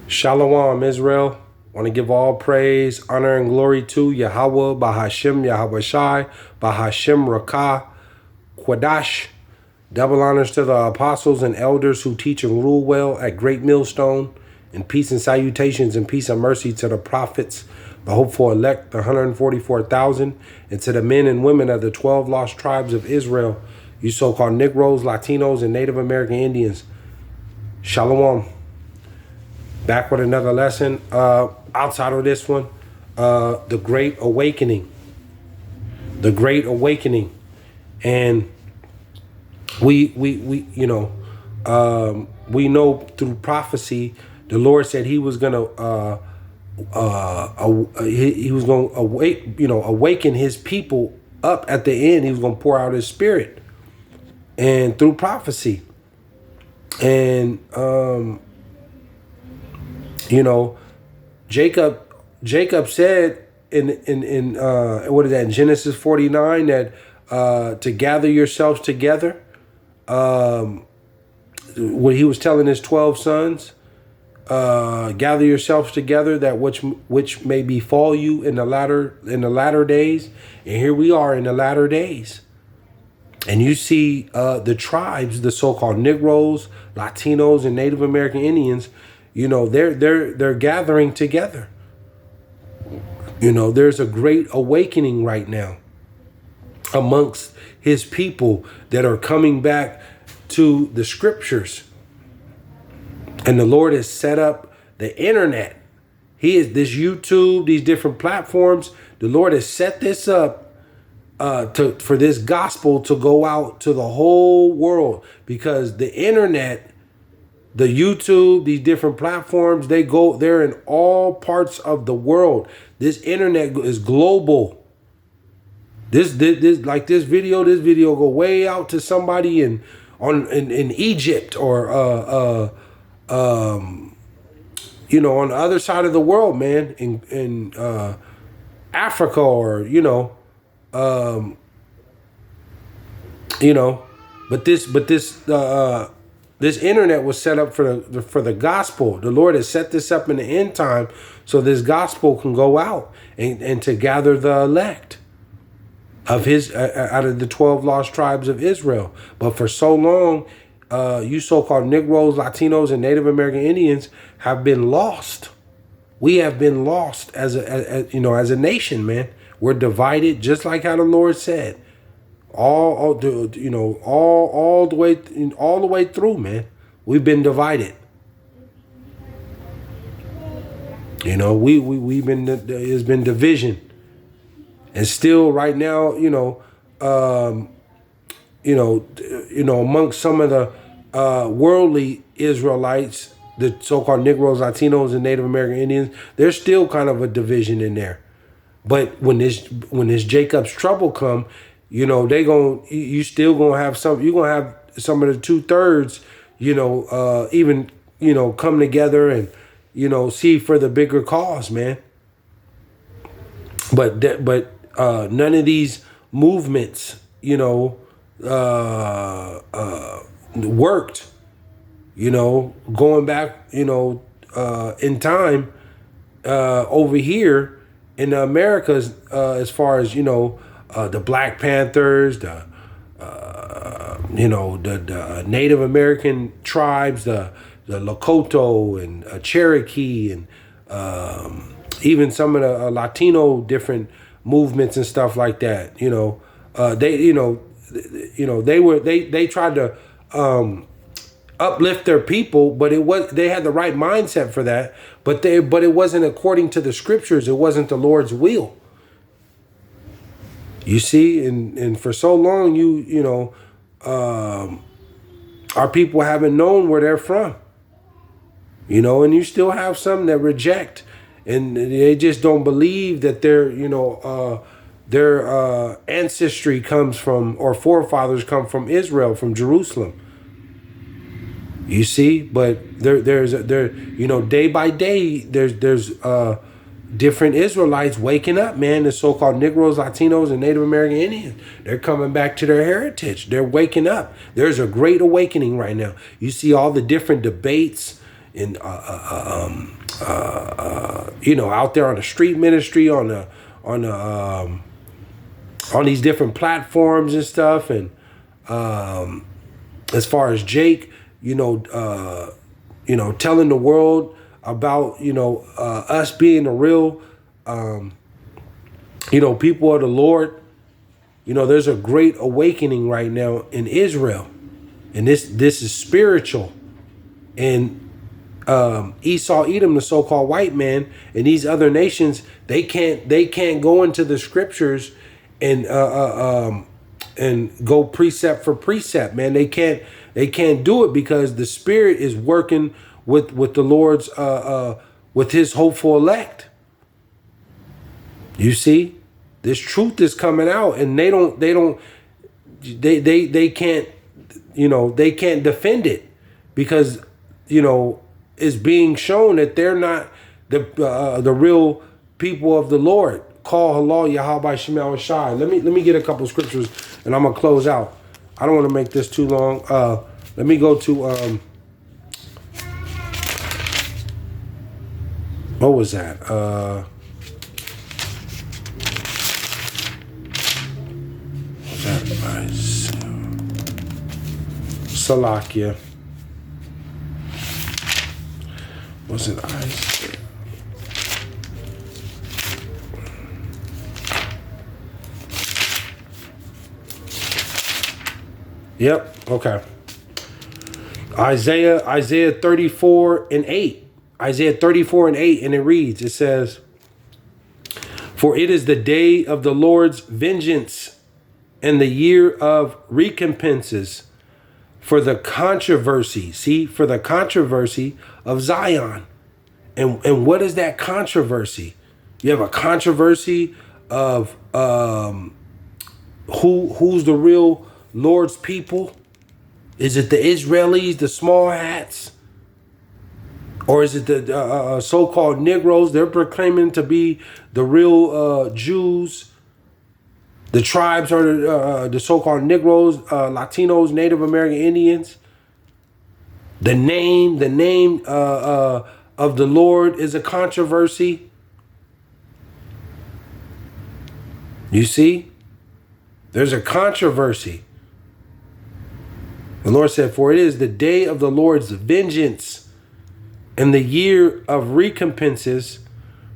Shalom, Israel. Want to give all praise, honor, and glory to Yahawah, BASHAM, YAHAWAHSHI, BASHAM, Rakah, Quadash. Double honors to the apostles and elders who teach and rule well at Great Millstone. And peace and salutations and peace and mercy to the prophets, the hopeful elect, the 144,000, and to the men and women of the 12 lost tribes of Israel, you so-called Negroes, Latinos, and Native American Indians. Shalom. Back with another lesson. Outside of this one, the Great Awakening. The Great Awakening. And we know through prophecy, the Lord said he was gonna he was gonna awaken his people up at the end. He was gonna pour out his spirit, and through prophecy. And Jacob said in what is that, in Genesis 49, that to gather yourselves together, when he was telling his 12 sons, gather yourselves together, that which may befall you in the latter days. And here we are in the latter days. And you see the tribes, the so-called Negroes, Latinos, and Native American Indians, they're gathering together. There's a great awakening right now amongst his people that are coming back to the scriptures. And the Lord has set up the internet. This YouTube, these different platforms. The Lord has set this up for this gospel to go out to the whole world, because the internet, the YouTube, these different platforms, they're in all parts of the world. This internet is global. This video go way out to somebody in Egypt, or on the other side of the world, man, in Africa, or but this internet was set up for the gospel. The Lord has set this up in the end time so this gospel can go out and to gather the elect of his out of the 12 lost tribes of Israel. But for so long, you so-called Negroes, Latinos, and Native American Indians have been lost. We have been lost as a nation, man. We're divided, just like how the Lord said. All the way through, man. We've been divided. There's been division, and still right now, amongst some of the worldly Israelites, the so-called Negroes, Latinos, and Native American Indians, there's still kind of a division in there. But when this Jacob's trouble come, you still gonna have some. You're gonna have some of the 2/3, even come together and see for the bigger cause, man. But none of these movements, worked. Going back, in time, over here in the Americas, as far as the Black Panthers, the Native American tribes, the Lakota and Cherokee, and even some of the Latino different movements and stuff like that. They tried to uplift their people, but they had the right mindset for that, but it wasn't according to the scriptures. It wasn't the Lord's will. You see, and for so long, our people haven't known where they're from. And you still have some that reject, and they just don't believe that their ancestry comes from, or forefathers come from Israel, from Jerusalem. You see, but there's day by day, there's different Israelites waking up, man. The so-called Negroes, Latinos, and Native American Indians, they're coming back to their heritage. They're waking up. There's a great awakening right now. You see all the different debates and you know, out there on the street ministry, on these different platforms and stuff. And as far as Jake, you know, telling the world about, you know, us being the real, you know, people of the Lord. You know, there's a great awakening right now in Israel, and this is spiritual. And Esau, Edom, the so-called white man, and these other nations, they can't go into the scriptures and go precept for precept, man. They can't do it because the Spirit is working with the Lord's with His hopeful elect. You see, this truth is coming out, and they can't, you know, they can't defend it because, you know, it's being shown that they're not the real people of the Lord. Call halal YAHAWAHSHI. Let me get a couple of scriptures and I'm gonna close out. I don't want to make this too long. Let me go to what was that? Salakia. Was it Isaiah? Yep. Okay. Isaiah 34:8. Isaiah 34:8, and it reads, it says, "For it is the day of the Lord's vengeance and the year of recompenses for the controversy." See, for the controversy of Zion. And what is that controversy? You have a controversy of who's the real Lord's people? Is it the Israelis, the small hats? Or is it the so-called Negroes? They're proclaiming to be the real Jews. The tribes are the so-called Negroes, Latinos, Native American Indians. The name of the Lord is a controversy. You see? There's a controversy. The Lord said, "For it is the day of the Lord's vengeance and the year of recompenses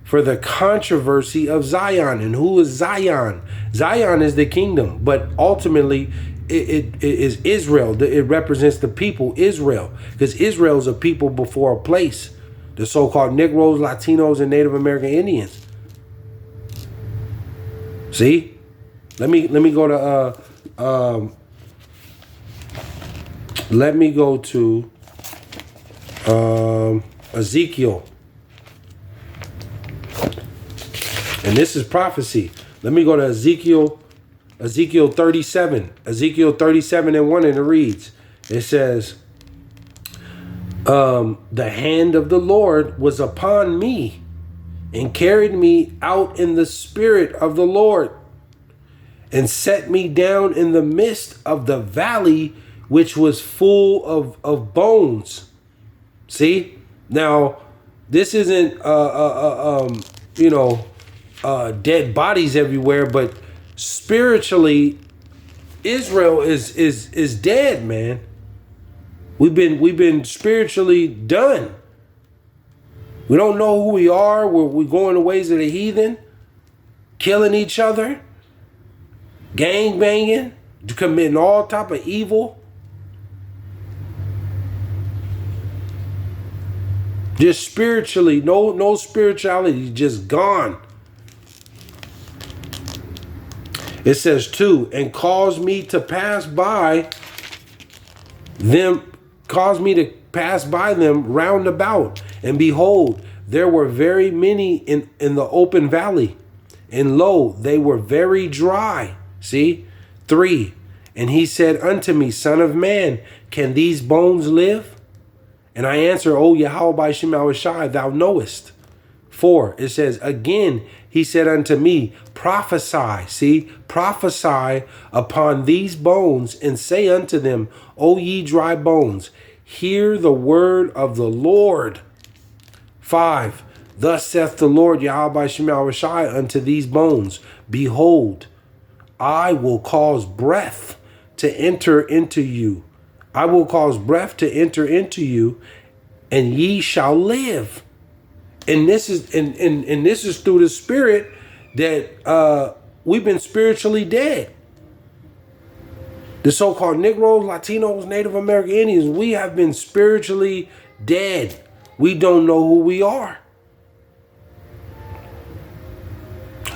for the controversy of Zion." And who is Zion? Zion is the kingdom, but ultimately it is Israel. It represents the people, Israel, because Israel is a people before a place. The so-called Negroes, Latinos, and Native American Indians. See? Let me go to Ezekiel. And this is prophecy. Let me go to Ezekiel 37. Ezekiel 37:1, and it reads, it says, "The hand of the Lord was upon me and carried me out in the spirit of the Lord and set me down in the midst of the valley, which was full of bones." See? Now, this isn't, dead bodies everywhere, but spiritually, Israel is dead, man. We've been spiritually done. We don't know who we are. We're going the ways of the heathen, killing each other, gang banging, committing all type of evil. Just spiritually, no spirituality, just gone. It says too, "And cause me to pass by them round about. And behold, there were very many in the open valley. And lo, they were very dry." See? 3, "And he said unto me, Son of man, can these bones live? And I answer, O YAHAWAHSHI, thou knowest." 4, it says, "Again, he said unto me, Prophesy," see, "prophesy upon these bones, and say unto them, O ye dry bones, hear the word of the Lord. 5. Thus saith the Lord YAHAWAHSHI unto these bones, behold, I will cause breath to enter into you. I will cause breath to enter into you, and ye shall live. And this is and this is through the Spirit that we've been spiritually dead. The so-called Negroes, Latinos, Native American Indians, we have been spiritually dead. We don't know who we are.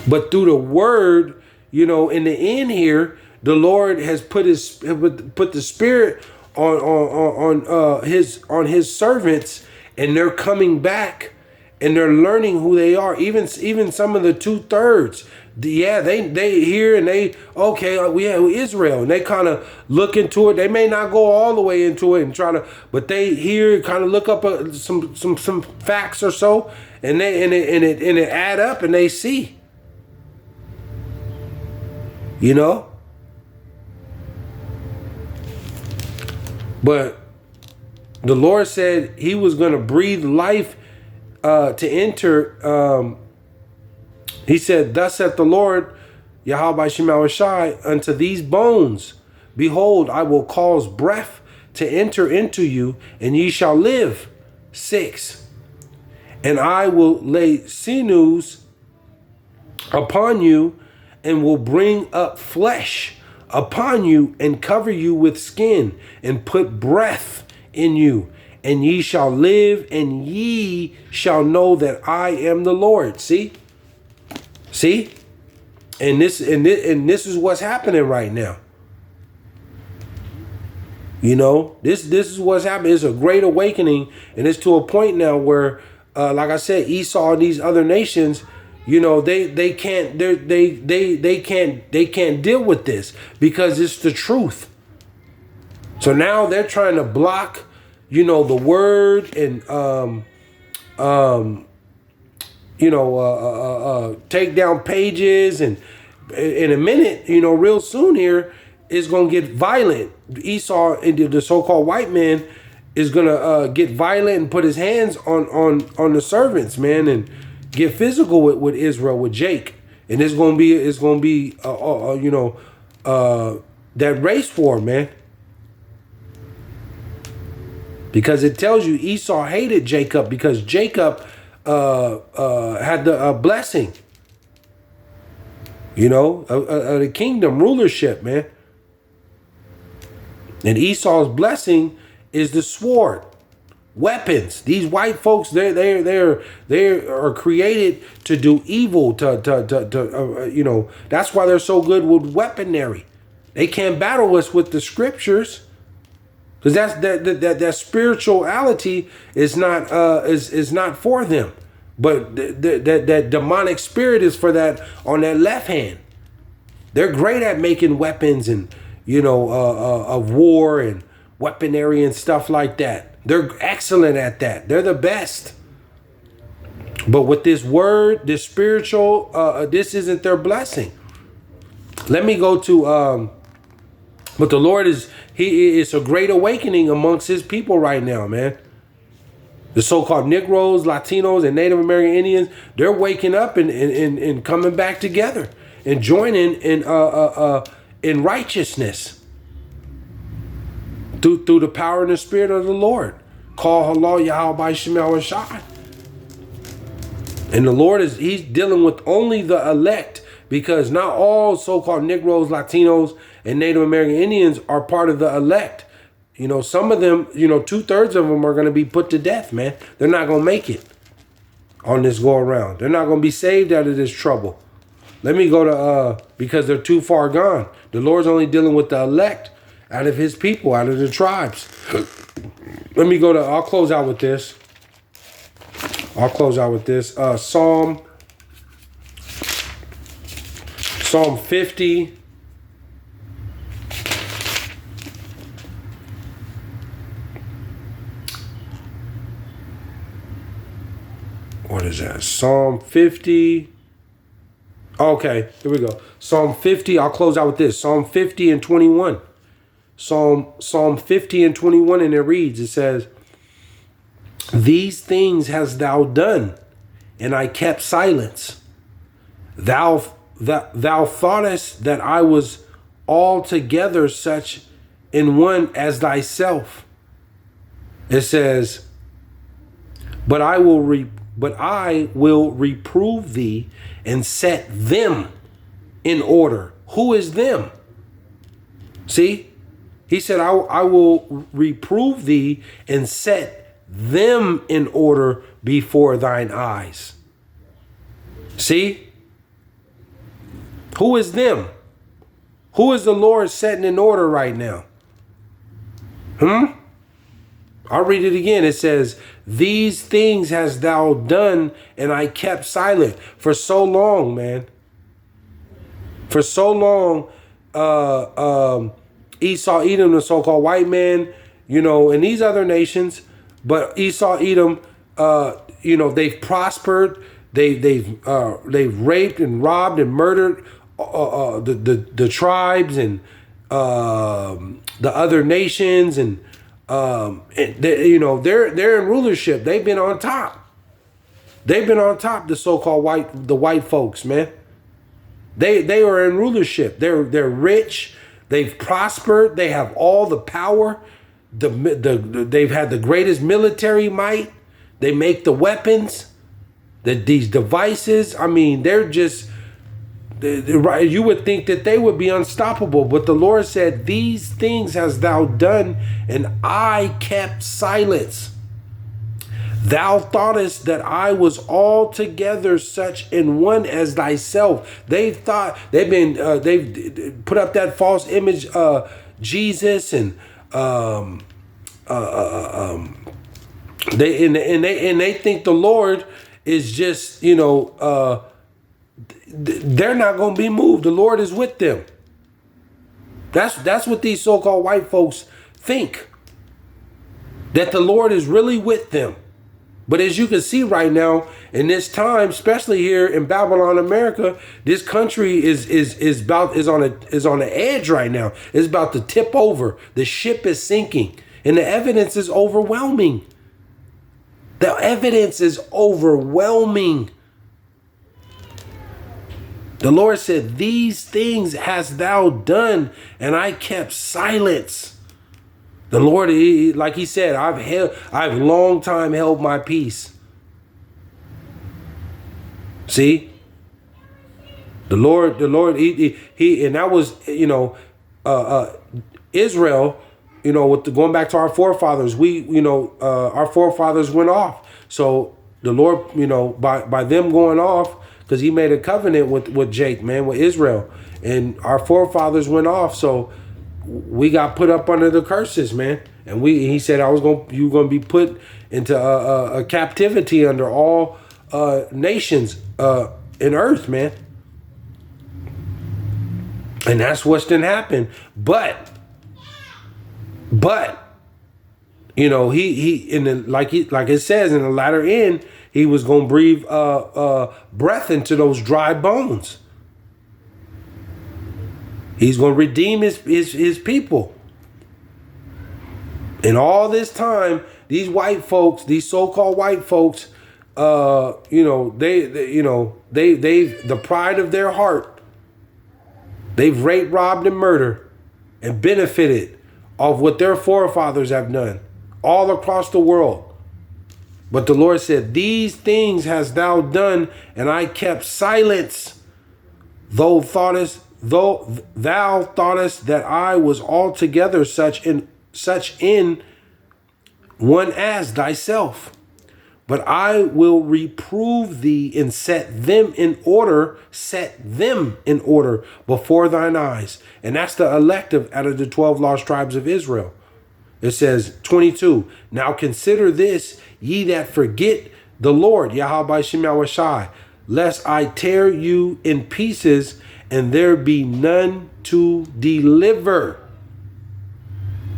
But through the word, you know, in the end here, the Lord has put the Spirit on his servants, and they're coming back and they're learning who they are. Even some of the 2/3. Yeah, they hear and they, okay, we have Israel, and they kind of look into it. They may not go all the way into it and try to, but they hear, kind of look up some facts or so, and it add up, and they see, you know. But the Lord said He was going to breathe life to enter. He said, thus saith the Lord, YAHAWAHSHI, unto these bones, behold, I will cause breath to enter into you, and ye shall live. 6. And I will lay sinews upon you, and will bring up flesh upon you, and cover you with skin, and put breath in you, and ye shall live, and ye shall know that I am the Lord. See? And this is what's happening right now. You know, this is what's happening. It's a great awakening, and it's to a point now where, like I said, Esau and these other nations, you know, they can't deal with this because it's the truth. So now they're trying to block, you know, the word, and take down pages, and in a minute, you know, real soon here, it's gonna get violent. Esau, the so-called white man, is gonna get violent and put his hands on the servants, man, and get physical with Israel, with Jake, and it's gonna be that race war, man, because it tells you Esau hated Jacob because Jacob had the blessing, you know, the kingdom rulership, man. And Esau's blessing is the sword, weapons. These white folks, they are created to do evil. You know, that's why they're so good with weaponry. They can't battle us with the scriptures. Because that spirituality is not for them, but that demonic spirit is for that on that left hand. They're great at making weapons and, you know, of war and weaponry and stuff like that. They're excellent at that. They're the best. But with this word, this spiritual, this isn't their blessing. Let me go to. But the Lord it's a great awakening amongst His people right now, man. The so-called Negroes, Latinos, and Native American Indians, they're waking up and coming back together and joining in righteousness through the power and the Spirit of the Lord. Call Allah YAHAWAHSHI. And the Lord He's dealing with only the elect, because not all so-called Negroes, Latinos, and Native American Indians are part of the elect. You know, some of them, you know, 2/3 of them are going to be put to death, man. They're not going to make it on this go around. They're not going to be saved out of this trouble. Let me go to, because they're too far gone. The Lord's only dealing with the elect out of His people, out of the tribes. Let me go to, I'll close out with this. Psalm 50. What is that? Psalm 50. Okay, here we go. Psalm 50. I'll close out with this. Psalm 50 and 21. Psalm 50 and 21, and it reads, it says, These things hast thou done, and I kept silence. Thou thoughtest that I was altogether such in one as thyself. It says, but I will reprove thee and set them in order. Who is them? See, he said, I will reprove thee and set them in order before thine eyes. See, who is them? Who is the Lord setting in order right now? I'll read it again. It says, these things hast thou done, and I kept silent. For so long, man. For so long, Esau, Edom, the so-called white man, and these other nations, but Esau, Edom, they've prospered. They've raped and robbed and murdered the tribes and the other nations, and they're in rulership. They've been on top. They've been on top. The so-called white folks, man. They are in rulership. They're rich. They've prospered. They have all the power. They've had the greatest military might. They make the weapons. These devices. I mean, they're just. You would think that they would be unstoppable, but the Lord said, these things hast thou done, and I kept silence. Thou thoughtest that I was altogether such in one as thyself. They've put up that false image, Jesus, and they think the Lord is just, they're not going to be moved. The Lord is with them. That's what these so-called white folks think, that the Lord is really with them. But as you can see right now, in this time, especially here in Babylon, America, this country is on the edge right now. It's about to tip over. The ship is sinking, and the evidence is overwhelming. The evidence is overwhelming. The Lord said, these things hast thou done, and I kept silence. The Lord, like he said, I've long time held my peace. See, the Lord, he and that was, Israel, going back to our forefathers, our forefathers went off. So the Lord, by them going off, because he made a covenant with Jake, man, with Israel, and our forefathers went off. So we got put up under the curses, man. And he said, you were going to be put into a captivity under all nations in earth, man. And that's what's going to happen. But like it says in the latter end, he was going to breathe breath into those dry bones. He's going to redeem his people. And all this time, these white folks, these so-called white folks, they've the pride of their heart, they've raped, robbed, and murdered, and benefited of what their forefathers have done all across the world. But the Lord said, these things hast thou done, and I kept silence. Thou thoughtest that I was altogether such in one as thyself. But I will reprove thee and set them in order before thine eyes. And that's the elective out of the 12 lost tribes of Israel. It says 22, now consider this, ye that forget the Lord, YAHAWAHSHI, lest I tear you in pieces and there be none to deliver.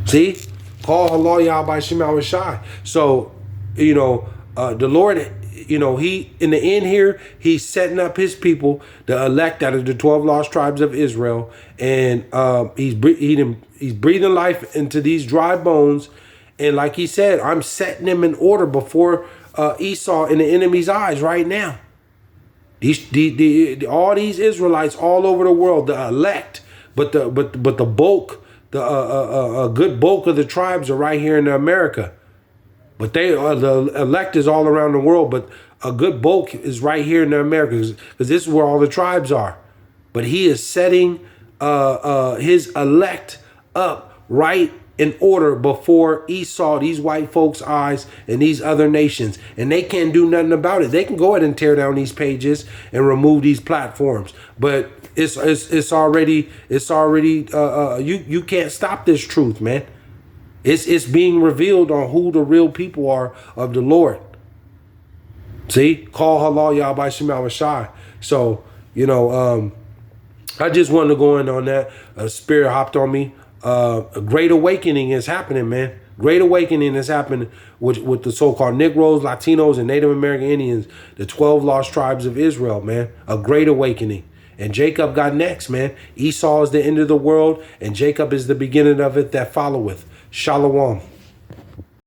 See? Call Allah YAHAWAHSHI. So, the Lord, he, in the end here, he's setting up his people, the elect out of the 12 lost tribes of Israel. And he's breathing life into these dry bones. And like he said, I'm setting them in order before Esau in the enemy's eyes right now. All these Israelites all over the world, the elect, but the bulk, a good bulk of the tribes are right here in America. But the elect is all around the world, but a good bulk is right here in America, because this is where all the tribes are. But he is setting his elect up right in order before Esau, these white folks' eyes, and these other nations. And they can't do nothing about it. They can go ahead and tear down these pages and remove these platforms. But it's already you can't stop this truth, man. It's being revealed on who the real people are of the Lord. See? Call halal YAHAWAHSHI. So, I just wanted to go in on that. A spirit hopped on me. A great awakening is happening, man. Great awakening is happening with the so-called Negroes, Latinos, and Native American Indians, the 12 lost tribes of Israel, man. A great awakening. And Jacob got next, man. Esau is the end of the world, and Jacob is the beginning of it that followeth. Shalom.